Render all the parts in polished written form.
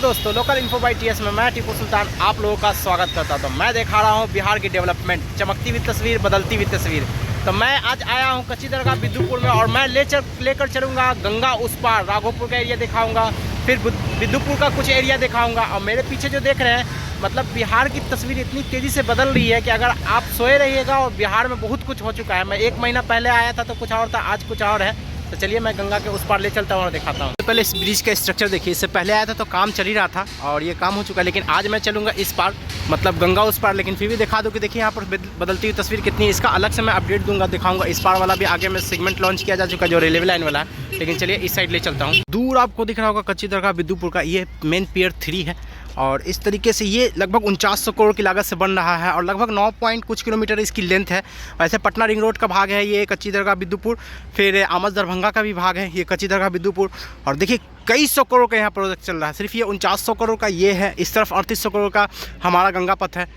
दोस्तों, local info by TS में मैं टीपू सुल्तान आप लोगों का स्वागत करता हूं। तो मैं दिखा रहा हूं बिहार की डेवलपमेंट, चमकती हुई तस्वीर, बदलती हुई तस्वीर। तो मैं आज आया हूं कच्ची दरगाह बिद्दुपुर में और मैं लेकर चलूँगा गंगा उस पार। राघोपुर का एरिया दिखाऊँगा, फिर बिद्दुपुर का कुछ एरिया दिखाऊँगा। और मेरे पीछे जो देख रहे हैं, मतलब बिहार की तस्वीर इतनी तेज़ी से बदल रही है कि अगर आप सोए रहिएगा। और बिहार में बहुत कुछ हो चुका है। मैं 1 महीना पहले आया था तो कुछ और था, आज कुछ और है। तो चलिए मैं गंगा के उस पार ले चलता हूँ और दिखाता हूँ। पहले इस ब्रिज का स्ट्रक्चर देखिए। इससे पहले आया था तो काम चल ही रहा था और ये काम हो चुका है, लेकिन आज मैं चलूँगा इस पार, मतलब गंगा उस पार। लेकिन फिर भी दिखा दूँ कि देखिए यहाँ पर बदलती हुई तस्वीर कितनी है। इसका अलग से मैं अपडेट दूंगा, दिखाऊंगा। इस पार वाला भी आगे में सेगमेंट लॉन्च किया जा चुका है जो रेलवे लाइन वाला है। लेकिन चलिए इस साइड ले चलता हूँ। दूर आपको दिख रहा होगा कच्ची दरगाह बिद्दुपुर का, ये मेन पियर 3 है। और इस तरीके से ये लगभग 4900 करोड़ की लागत से बन रहा है और लगभग 9 पॉइंट कुछ किलोमीटर इसकी लेंथ है। वैसे पटना रिंग रोड का भाग है ये कच्ची दरगाह बिद्दुपुर, फिर आमस दरभंगा का भी भाग है ये कच्ची दरगाह बिद्दुपुर। और देखिए कई सौ करोड़ का यहाँ प्रोजेक्ट चल रहा है। सिर्फ ये 4900 करोड़ का ये है, इस तरफ 3800 करोड़ का हमारा गंगा पथ है।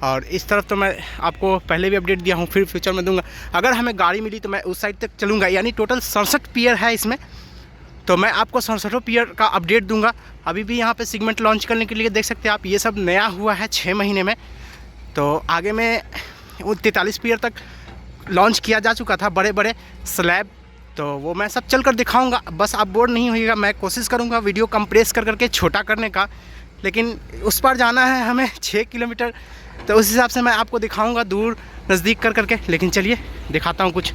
और इस तरफ तो मैं आपको पहले भी अपडेट दिया हूँ, फिर फ्यूचर में दूंगा। अगर हमें गाड़ी मिली तो मैं उस साइड तक चलूँगा। यानी टोटल 67 पियर है इसमें, तो मैं आपको 67 पियर का अपडेट दूंगा। अभी भी यहाँ पे सेगमेंट लॉन्च करने के लिए देख सकते हैं आप, ये सब नया हुआ है 6 महीने में। तो आगे में 43 पियर तक लॉन्च किया जा चुका था, बड़े बड़े स्लैब। तो वो मैं सब चल कर दिखाऊँगा, बस आप बोर नहीं होइएगा। मैं कोशिश करूँगा वीडियो कंप्रेस कर करके छोटा करने का, लेकिन उस पर जाना है हमें 6 किलोमीटर, तो उस हिसाब से मैं आपको दिखाऊँगा दूर नज़दीक कर करके। लेकिन चलिए दिखाता हूँ कुछ।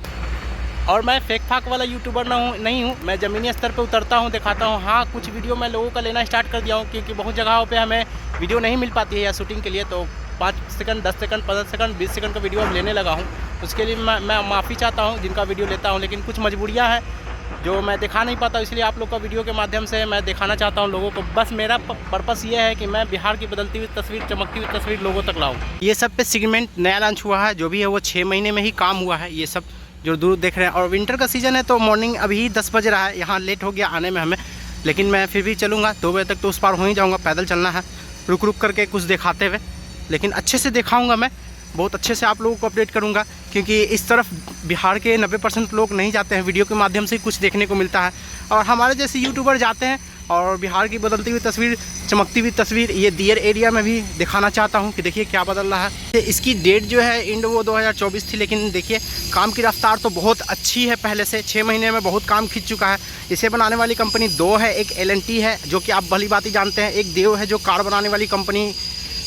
और मैं फेक फाक वाला यूट्यूबर नहीं हूँ, मैं ज़मीनी स्तर पे उतरता हूँ, दिखाता हूँ। हाँ, कुछ वीडियो मैं लोगों का लेना स्टार्ट कर दिया हूँ, क्योंकि बहुत जगहों पे हमें वीडियो नहीं मिल पाती है या शूटिंग के लिए। तो 5 सेकंड, 10 सेकंड, 15 सेकंड, 20 सेकंड का वीडियो अब लेने लगा हूँ। उसके लिए मैं माफ़ी चाहता हूँ जिनका वीडियो लेता हूँ, लेकिन कुछ मजबूरियाँ हैं जो मैं दिखा नहीं पाता। इसलिए आप लोग का वीडियो के माध्यम से मैं दिखाना चाहता हूँ लोगों को। बस मेरा पर्पस ये है कि मैं बिहार की बदलती हुई तस्वीर, चमकती हुई तस्वीर लोगों तक लाऊँ। ये सब पे सेगमेंट नया लॉन्च हुआ है, जो भी है वो 6 महीने में ही काम हुआ है। ये सब जो दूर देख रहे हैं, और विंटर का सीज़न है तो मॉर्निंग अभी 10 बज रहा है, यहाँ लेट हो गया आने में हमें। लेकिन मैं फिर भी चलूँगा, 2 बजे तक तो उस पार हो ही जाऊँगा। पैदल चलना है, रुक रुक करके कुछ दिखाते हुए, लेकिन अच्छे से दिखाऊँगा। मैं बहुत अच्छे से आप लोगों को अपडेट करूँगा, क्योंकि इस तरफ बिहार के 90% लोग नहीं जाते हैं। वीडियो के माध्यम से कुछ देखने को मिलता है, और हमारे जैसे यूट्यूबर जाते हैं। और बिहार की बदलती हुई तस्वीर, चमकती हुई तस्वीर ये दियर एरिया में भी दिखाना चाहता हूँ कि देखिए क्या बदल रहा है। इसकी डेट जो है इंड वो 2024 थी, लेकिन देखिए काम की रफ्तार तो बहुत अच्छी है। पहले से 6 महीने में बहुत काम खींच चुका है। इसे बनाने वाली कंपनी 2 है, एक L&T है जो कि आप भली बात ही जानते हैं, एक देव है जो कार बनाने वाली कंपनी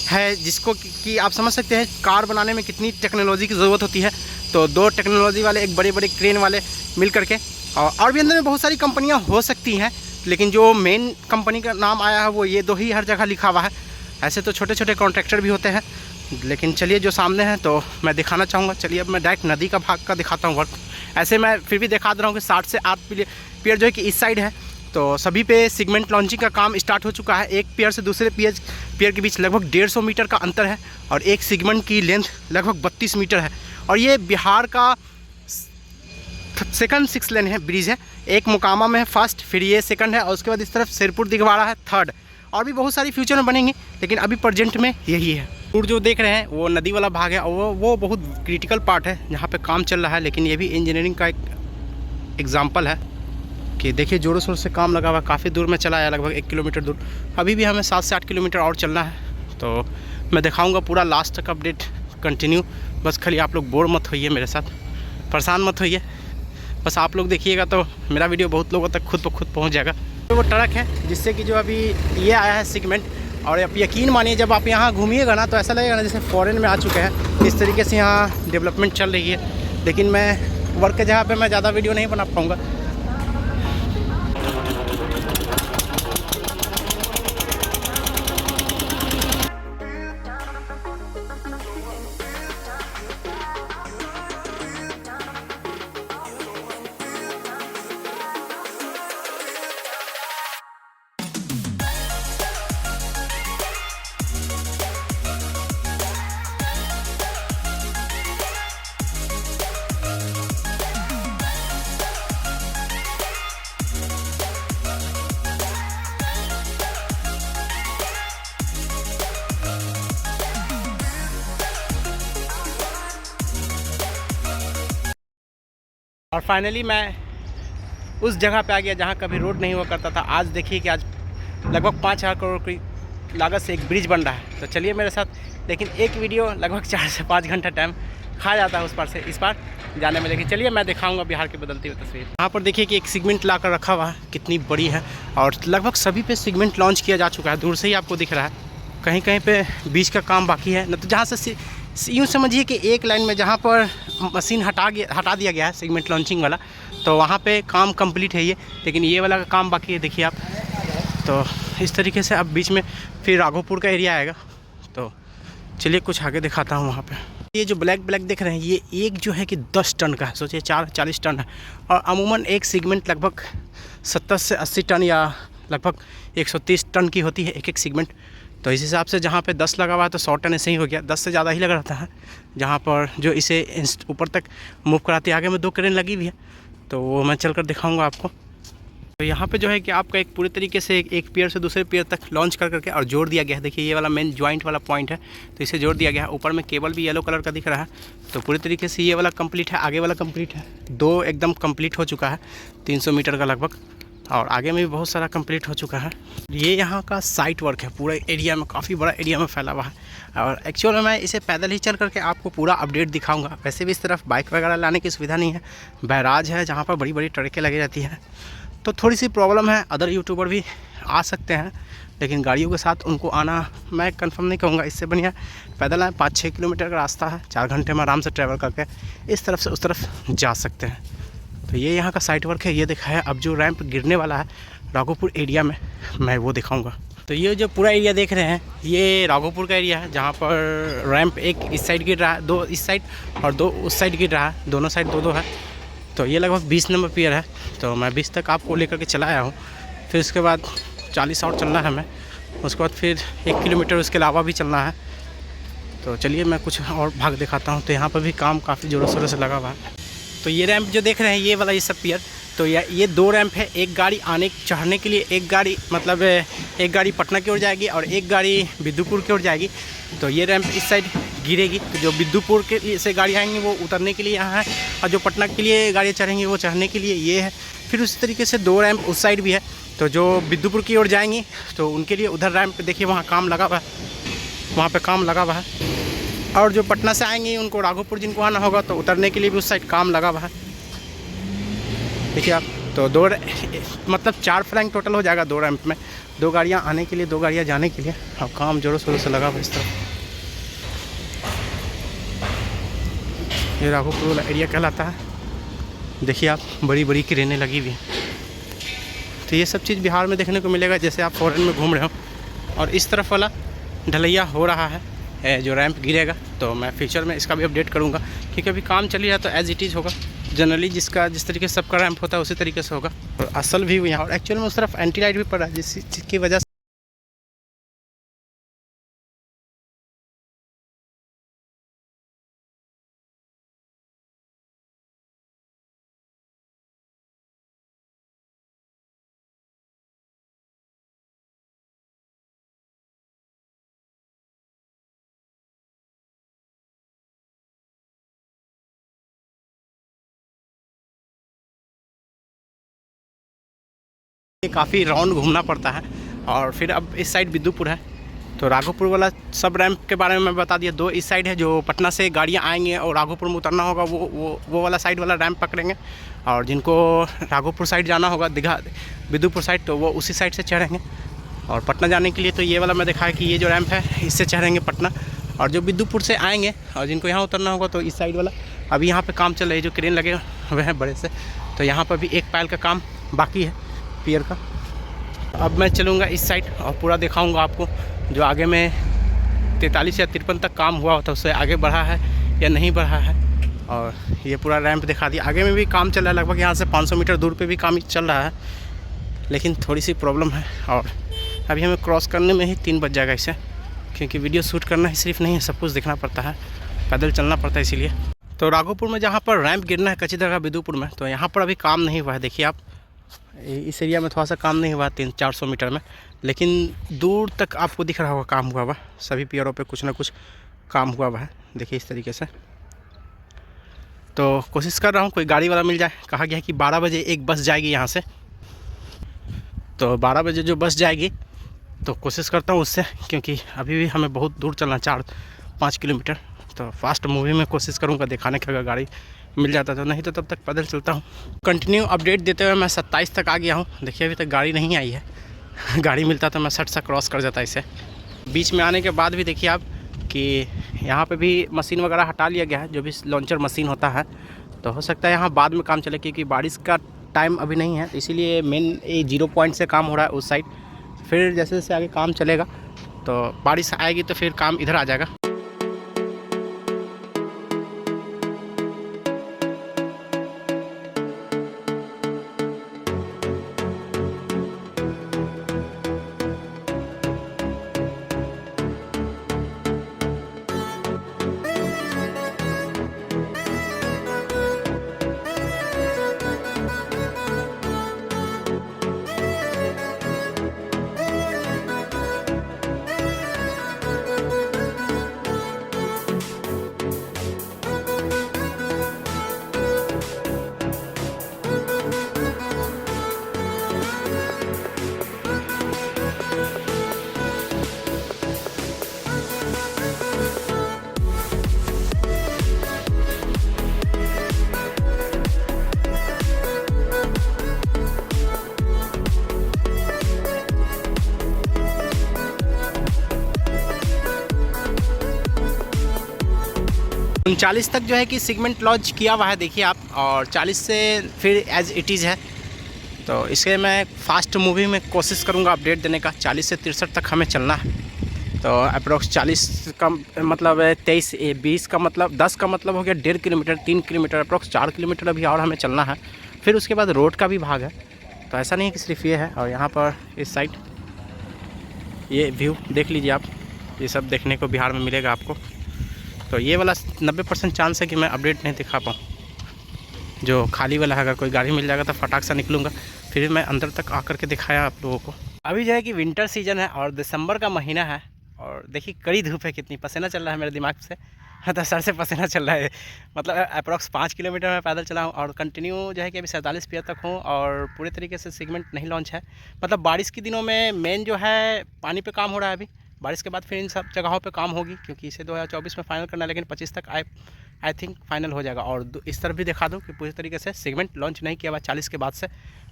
है, जिसको कि आप समझ सकते हैं कार बनाने में कितनी टेक्नोलॉजी की ज़रूरत होती है। तो 2 टेक्नोलॉजी वाले, एक बड़े बड़े क्रेन वाले मिल करके, और भी अंदर में बहुत सारी कंपनियाँ हो सकती हैं, लेकिन जो मेन कंपनी का नाम आया है वो ये 2 ही हर जगह लिखा हुआ है। ऐसे तो छोटे छोटे कॉन्ट्रैक्टर भी होते हैं, लेकिन चलिए जो सामने है तो मैं दिखाना चाहूँगा। चलिए अब मैं डायरेक्ट नदी का भाग का दिखाता हूँ वर्क। ऐसे मैं फिर भी दिखा दे रहा हूँ कि 60 से 8 पियर जो है कि इस साइड है। तो सभी पे सेगमेंट लॉन्चिंग का काम स्टार्ट हो चुका है। एक पियर से दूसरे पियर के बीच लगभग 150 मीटर का अंतर है, और एक सेगमेंट की लेंथ लगभग 32 मीटर है। और ये बिहार का सेकंड 6 लेन है ब्रिज है। एक मोकामा में है फर्स्ट, फिर ये सेकंड है, और उसके बाद इस तरफ शेरपुर दिघवाड़ा है थर्ड। और भी बहुत सारी फ्यूचर में बनेंगी, लेकिन अभी प्रेजेंट में यही है। दूर जो देख रहे हैं वो नदी वाला भाग है, और वो बहुत क्रिटिकल पार्ट है जहाँ पे काम चल रहा है। लेकिन ये भी इंजीनियरिंग का एक एग्जाम्पल है कि देखिए जोरों शोर से काम लगा हुआ। काफ़ी दूर में चला है, लगभग 1 किलोमीटर दूर। अभी भी हमें 7 से 8 किलोमीटर और चलना है। तो मैं दिखाऊँगा पूरा लास्ट तक अपडेट कंटिन्यू। बस खाली आप लोग बोर मत होइए, मेरे साथ परेशान मत होइए। बस आप लोग देखिएगा तो मेरा वीडियो बहुत लोगों तक खुद ब खुद पहुंच जाएगा। तो वो ट्रक है जिससे कि जो अभी ये आया है सेगमेंट, और आप यकीन मानिए जब आप यहाँ घूमिएगा ना तो ऐसा लगेगा ना जैसे फॉरेन में आ चुके हैं। इस तरीके से यहाँ डेवलपमेंट चल रही है। लेकिन मैं वर्क के जगह पे मैं ज़्यादा वीडियो नहीं बना पाऊँगा। और फाइनली मैं उस जगह पे आ गया जहाँ कभी रोड नहीं हुआ करता था। आज देखिए कि आज लगभग 5,000 करोड़ की लागत से एक ब्रिज बन रहा है। तो चलिए मेरे साथ, लेकिन एक वीडियो लगभग 4 से 5 घंटा टाइम खा जाता है उस पार से इस पार जाने में। लेकिन चलिए मैं दिखाऊंगा बिहार की बदलती हुई तस्वीर। यहाँ पर देखिए कि एक सीगमेंट ला कर रखा हुआ है, कितनी बड़ी है, और लगभग सभी पे सीगमेंट लॉन्च किया जा चुका है। दूर से ही आपको दिख रहा है, कहीं कहीं पे बीच का काम बाकी है न। तो जहाँ से यूँ समझिए कि एक लाइन में जहाँ पर मशीन हटा दिया गया है सीगमेंट लॉन्चिंग वाला, तो वहाँ पे काम कंप्लीट है ये, लेकिन ये वाला का काम बाकी है। देखिए आप, तो इस तरीके से अब बीच में फिर राघोपुर का एरिया आएगा। तो चलिए कुछ आगे दिखाता हूँ। वहाँ पे ये जो ब्लैक देख रहे हैं, ये एक जो है कि 10 टन का है, सोचिए 40 टन है। और अमूमन एक सीगमेंट लगभग 70 से 80 टन या लगभग 130 टन की होती है एक सीगमेंट। तो इस हिसाब से जहाँ पे 10 लगा हुआ है तो 100 टन ऐसे ही हो गया, 10 से ज़्यादा ही लगा रहता है। जहाँ पर जो इसे ऊपर तक मूव कराती है, आगे में 2 क्रेन लगी हुई है, तो वो मैं चल कर दिखाऊँगा आपको। तो यहाँ पे जो है कि आपका एक पूरी तरीके से एक पेयर से दूसरे पेयर तक लॉन्च करके और जोड़ दिया गया है। देखिए ये वाला मेन जॉइंट वाला पॉइंट है, तो इसे जोड़ दिया गया है। ऊपर में केबल भी येलो कलर का दिख रहा है। तो पूरी तरीके से ये वाला कंप्लीट है, आगे वाला कंप्लीट है, 2 एकदम कंप्लीट हो चुका है, 300 मीटर का लगभग, और आगे में भी बहुत सारा कंप्लीट हो चुका है। ये यहाँ का साइट वर्क है, पूरे एरिया में, काफ़ी बड़ा एरिया में फैला हुआ है। और एक्चुअल में मैं इसे पैदल ही चल करके आपको पूरा अपडेट दिखाऊंगा। वैसे भी इस तरफ बाइक वगैरह लाने की सुविधा नहीं है, बैराज है जहाँ पर बड़ी बड़ी ट्रकें लगी रहती हैं। तो थोड़ी सी प्रॉब्लम है, अदर यूट्यूबर भी आ सकते हैं, लेकिन गाड़ियों के साथ उनको आना मैं कंफर्म नहीं कहूँगा। इससे बढ़िया पैदल आए, 5-6 किलोमीटर का रास्ता है, 4 घंटे में आराम से ट्रैवल करके इस तरफ से उस तरफ जा सकते हैं। तो ये यहाँ का साइट वर्क है, ये देखा है। अब जो रैंप गिरने वाला है राघोपुर एरिया में, मैं वो दिखाऊंगा। तो ये जो पूरा एरिया देख रहे हैं, ये राघोपुर का एरिया है, जहाँ पर रैंप एक इस साइड गिर रहा है, 2 इस साइड और 2 उस साइड गिर रहा है, दोनों साइड 2-2 है। तो ये लगभग 20 नंबर पियर है, तो मैं 20 तक आपको लेकर के चला आया हूँ। फिर उसके बाद 40 और चलना है हमें, उसके बाद फिर 1 किलोमीटर उसके अलावा भी चलना है। तो चलिए मैं कुछ और भाग दिखाता हूँ। तो यहाँ पर भी काम काफ़ी ज़ोरों शोरों से लगा हुआ है। तो ये रैंप जो देख रहे हैं, ये वाला ये सब पियर, तो ये 2 रैंप है। एक गाड़ी आने चढ़ने के लिए, एक गाड़ी मतलब एक गाड़ी पटना की ओर जाएगी और एक गाड़ी बिद्दुपुर की ओर जाएगी। तो ये रैंप इस साइड गिरेगी, तो जो बिद्दुपुर के लिए से गाड़ी आएंगी वो उतरने के लिए यहाँ है, और जो पटना के लिए गाड़ी चढ़ेंगी वो चढ़ने के लिए ये है। फिर उसी तरीके से 2 रैंप उस साइड भी है, तो जो बिद्दुपुर की ओर जाएंगी तो उनके लिए उधर रैंप देखिए वहाँ काम लगा हुआ है, वहाँ पे काम लगा हुआ है। और जो पटना से आएंगे उनको राघोपुर जिनको आना होगा तो उतरने के लिए भी उस साइड काम लगा हुआ है, देखिए आप। तो 2 मतलब 4 फ्लैंक टोटल हो जाएगा 2 रैंप में, 2 गाड़ियाँ आने के लिए, 2 गाड़ियाँ जाने के लिए। और काम जोरों शोरों से लगा हुआ इस तरफ। ये राघोपुर वाला एरिया कहलाता है। देखिए आप, बड़ी बड़ी क्रेनें लगी हुई हैं। तो ये सब चीज़ बिहार में देखने को मिलेगा, जैसे आप फॉरेन में घूम रहे हो। और इस तरफ वाला ढलैया हो रहा है, जो रैंप गिरेगा, तो मैं फ्यूचर में इसका भी अपडेट करूँगा, क्योंकि अभी काम चल ही रहा। तो एज इट इज़ होगा, जनरली जिस तरीके से सबका रैंप होता है उसी तरीके से होगा। और असल भी यहाँ, और एक्चुअल में उस तरफ एंटी लाइट भी पड़ रहा है, जिसकी वजह से काफ़ी राउंड घूमना पड़ता है। और फिर अब इस साइड बिद्दुपुर है, तो राघोपुर वाला सब रैंप के बारे में मैं बता दिया। 2 इस साइड है, जो पटना से गाड़ियाँ आएंगी और राघोपुर में उतरना होगा वो वाला साइड वाला रैंप पकड़ेंगे। और जिनको राघोपुर साइड जाना होगा, दीघा बिद्दुपुर साइड, तो वो उसी साइड से चढ़ेंगे। और पटना जाने के लिए तो ये वाला मैं दिखाया कि ये जो रैंप है इससे चढ़ेंगे पटना। और जो बिद्दुपुर से आएंगे और जिनको यहाँ उतरना होगा तो इस साइड वाला। अभी यहाँ पे काम चल रहा है, जो क्रेन लगे हुए हैं बड़े से, तो यहाँ पर भी एक पैल का काम बाकी है पियर का। अब मैं चलूँगा इस साइड और पूरा दिखाऊँगा आपको, जो आगे में 43 या 53 तक काम हुआ होता है उससे आगे बढ़ा है या नहीं बढ़ा है। और ये पूरा रैंप दिखा दिया। आगे में भी काम चल रहा है, लगभग यहाँ से 500 मीटर दूर पे भी काम चल रहा है, लेकिन थोड़ी सी प्रॉब्लम है। और अभी हमें क्रॉस करने में ही 3 बज जाएगा इसे, क्योंकि वीडियो शूट करना ही सिर्फ नहीं है, सब कुछ देखना पड़ता है, पैदल चलना पड़ता है इसीलिए। तो राघोपुर में जहाँ पर रैंप गिरना है कच्ची दरगाह बिद्दुपुर में, तो यहाँ पर अभी काम नहीं हुआ है। देखिए आप, इस एरिया में थोड़ा सा काम नहीं हुआ 300-400 मीटर में, लेकिन दूर तक आपको दिख रहा होगा काम हुआ हुआ। सभी पियरों पे कुछ ना कुछ काम हुआ हुआ है, देखिए इस तरीके से। तो कोशिश कर रहा हूँ कोई गाड़ी वाला मिल जाए। कहा गया है कि 12 बजे एक बस जाएगी यहाँ से, तो 12 बजे जो बस जाएगी तो कोशिश करता हूँ उससे, क्योंकि अभी भी हमें बहुत दूर चलना 4-5 किलोमीटर। तो फास्ट मूवी में कोशिश करूँगा दिखाने की, अगर गाड़ी मिल जाता तो, नहीं तो तब तक पैदल चलता हूँ। कंटिन्यू अपडेट देते हुए मैं 27 तक आ गया हूँ। देखिए अभी तक गाड़ी नहीं आई है। गाड़ी मिलता तो मैं 60 से क्रॉस कर जाता इसे। बीच में आने के बाद भी देखिए आप कि यहाँ पे भी मशीन वगैरह हटा लिया गया है, जो भी लॉन्चर मशीन होता है। तो हो सकता है यहाँ बाद में काम चले, क्योंकि बारिश का टाइम अभी नहीं है, इसीलिए मेन ये 0 पॉइंट से काम हो रहा है उस साइड। फिर जैसे जैसे आगे काम चलेगा तो बारिश आएगी तो फिर काम इधर आ जाएगा। 39 तक जो है कि सेगमेंट लॉन्च किया हुआ है, देखिए आप, और 40 से फिर एज इट इज़ है। तो इसके मैं फास्ट मूवी में कोशिश करूँगा अपडेट देने का। 40 से 63 तक हमें चलना है। तो अप्रोक्स 40 का मतलब 20 का मतलब 10 का मतलब हो गया 1.5 किलोमीटर, 3 किलोमीटर, अप्रोक्स 4 किलोमीटर अभी और हमें चलना है। फिर उसके बाद रोड का भी भाग है। तो ऐसा नहीं है कि सिर्फ ये है। और यहाँ पर इस साइड ये व्यू देख लीजिए आप, ये सब देखने को बिहार में मिलेगा आपको। तो ये वाला 90% चांस है कि मैं अपडेट नहीं दिखा पाऊँ। जो खाली वाला है, अगर कोई गाड़ी मिल जाएगा तो फटाक से निकलूँगा, फिर मैं अंदर तक आकर के दिखाया आप लोगों को। अभी जो है कि विंटर सीजन है और दिसंबर का महीना है, और देखिए कड़ी धूप है, कितनी पसीना चल रहा है मेरे दिमाग से। तो सर से पसीना चल रहा है। मतलब अप्रॉक्स 5 किलोमीटर मैं पैदल चला हूँ और कंटिन्यू जो है कि अभी 47 पीयर तक हूँ, और पूरे तरीके से सेगमेंट नहीं लॉन्च है। मतलब बारिश के दिनों में मेन जो है पानी पे काम हो रहा है अभी। बारिश के बाद फिर इन सब जगहों पे काम होगी, क्योंकि इसे 2024 में फाइनल करना है, लेकिन 25 तक आई थिंक फाइनल हो जाएगा। और इस तरफ भी दिखा दूँ कि पूरी तरीके से सेगमेंट लॉन्च नहीं किया हुआ 40 के बाद से,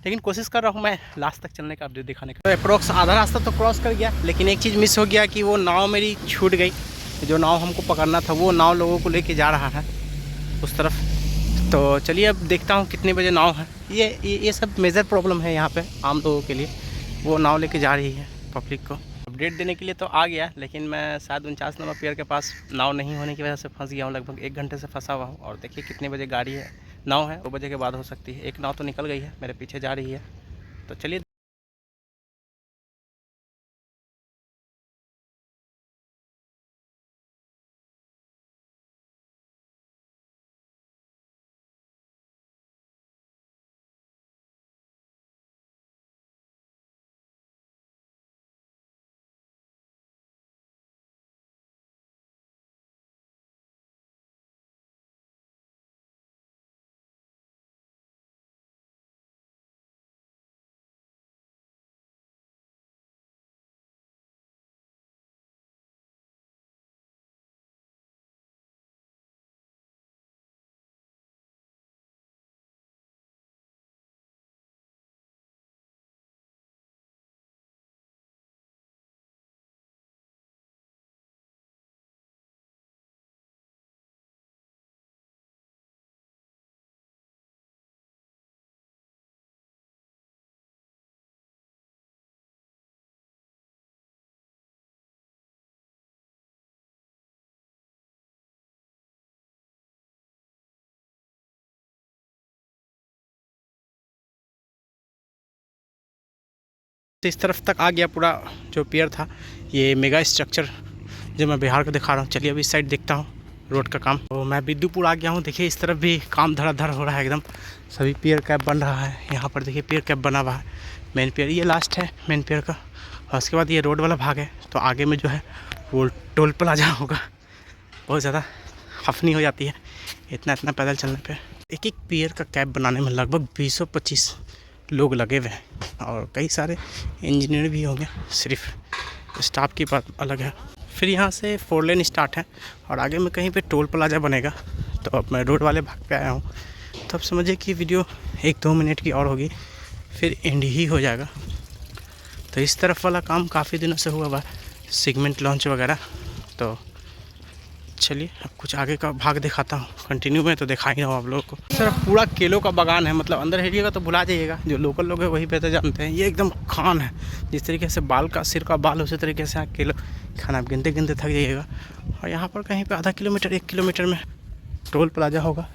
लेकिन कोशिश कर रहा हूँ मैं लास्ट तक चलने का, अपडेट दिखाने का। तो अप्रोक्स आधा रास्ता तो क्रॉस कर गया, लेकिन एक चीज़ मिस हो गया कि वो नाव मेरी छूट गई। जो नाव हमको पकड़ना था वो नाव लोगों को लेके जा रहा है उस तरफ। तो चलिए अब देखता हूँ कितने बजे नाव है। ये सब मेजर प्रॉब्लम है यहाँ पे आम लोगों के लिए। वो नाव लेके जा रही है पब्लिक को। अपडेट देने के लिए तो आ गया, लेकिन मैं शायद 49 नंबर पियर के पास नाव नहीं होने की वजह से फंस गया हूँ। लगभग 1 घंटे से फंसा हुआ हूँ। और देखिए कितने बजे गाड़ी है, नाव है 2 बजे के बाद हो सकती है। एक नाव तो निकल गई है, मेरे पीछे जा रही है। तो चलिए इस तरफ तक आ गया पूरा जो पियर था। ये मेगा स्ट्रक्चर जो मैं बिहार को दिखा रहा हूँ। चलिए अभी इस साइड देखता हूँ रोड का काम। तो मैं बिद्दूपुर आ गया हूँ। देखिए इस तरफ भी काम धड़ाधड़ हो रहा है एकदम। सभी पियर कैप बन रहा है। यहाँ पर देखिए पियर कैप बना हुआ है। मेन पियर ये लास्ट है मेन पियर का, और उसके बाद ये रोड वाला भाग है। तो आगे में जो है वो टोल प्लाजा होगा। बहुत ज़्यादा हफनी हो जाती है इतना पैदल चलने पर। एक पियर का कैप बनाने में लगभग 20-25 लोग लगे हुए हैं और कई सारे इंजीनियर भी होंगे, सिर्फ स्टाफ की बात अलग है। फिर यहाँ से 4 लेन स्टार्ट है और आगे में कहीं पे टोल प्लाजा बनेगा। तो अब मैं रोड वाले भाग पे आया हूँ, तो अब समझिए कि वीडियो 1-2 मिनट की और होगी, फिर एंड ही हो जाएगा। तो इस तरफ वाला काम काफ़ी दिनों से हुआ हुआ, सेगमेंट लॉन्च वगैरह। तो चलिए अब कुछ आगे का भाग दिखाता हूँ, कंटिन्यू में तो दिखा ही रहा हूँ आप लोगों को। सर पूरा केलों का बागान है, मतलब अंदर हेरिएगा तो भुला जाइएगा, जो लोकल लोग हैं वही बेहतर जानते हैं। ये एकदम खान है, जिस तरीके से बाल का सिर का बाल उसी तरीके से यहाँ केलो खाना आप गिनते गिनते थक जाइएगा। और यहाँ पर कहीं पे आधा किलोमीटर 1 किलोमीटर में टोल प्लाजा होगा।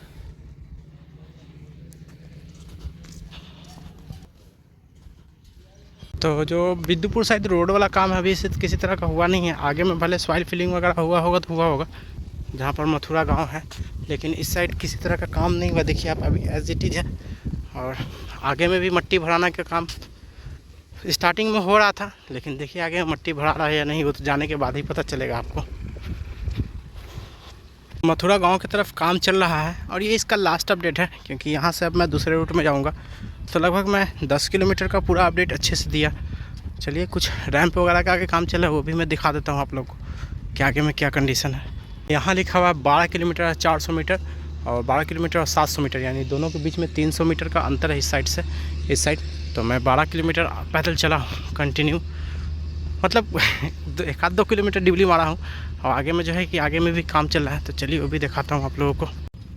तो जो बिद्दुपुर साइड रोड वाला काम है अभी इसे किसी तरह का हुआ नहीं है। आगे में भले सॉइल फिलिंग वगैरह हुआ होगा तो हुआ होगा, जहाँ पर मथुरा गांव है, लेकिन इस साइड किसी तरह का काम नहीं हुआ। देखिए आप अभी एज इट इज़ है। और आगे में भी मट्टी भराना का काम स्टार्टिंग में हो रहा था, लेकिन देखिए आगे मट्टी भरा रहा है या नहीं वो तो जाने के बाद ही पता चलेगा आपको। मथुरा गांव की तरफ काम चल रहा है और ये इसका लास्ट अपडेट है, क्योंकि यहाँ से अब मैं दूसरे रूट में जाऊँगा। तो लगभग मैं 10 किलोमीटर का पूरा अपडेट अच्छे से दिया। चलिए कुछ रैंप वगैरह का आगे काम चल रहा है वो भी मैं दिखा देता हूँ आप लोग को कि आगे में क्या कंडीशन है। यहाँ लिखा हुआ है 12 किलोमीटर 400 मीटर और 12 किलोमीटर और 700 मीटर, यानी दोनों के बीच में 300 मीटर का अंतर है इस साइड से इस साइड। तो मैं 12 किलोमीटर पैदल चला हूँ कंटिन्यू, मतलब 1-2 किलोमीटर डिबली मारा हूँ। और आगे में जो है कि आगे में भी काम चल रहा है, तो चलिए वो भी दिखाता हूँ आप लोगों को।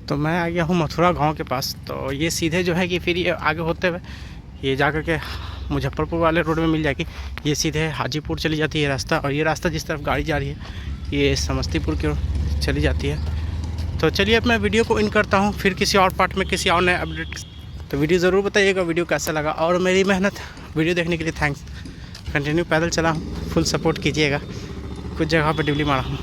तो मैं आ गया हूँ मथुरा गांव के पास। तो ये सीधे जो है कि फिर ये आगे होते हुए ये जा कर के मुजफ्फरपुर वाले रोड में मिल जाएगी। ये सीधे हाजीपुर चली जाती है रास्ता, और ये रास्ता जिस तरफ गाड़ी जा रही है ये समस्तीपुर की ओर चली जाती है। तो चलिए अब मैं वीडियो को इन करता हूँ, फिर किसी और पार्ट में किसी और नए अपडेट। तो वीडियो ज़रूर बताइएगा वीडियो कैसा लगा, और मेरी मेहनत वीडियो देखने के लिए थैंक्स। कंटिन्यू पैदल चला हूँ, फुल सपोर्ट कीजिएगा। कुछ जगह पर डिबली मारा हूँ।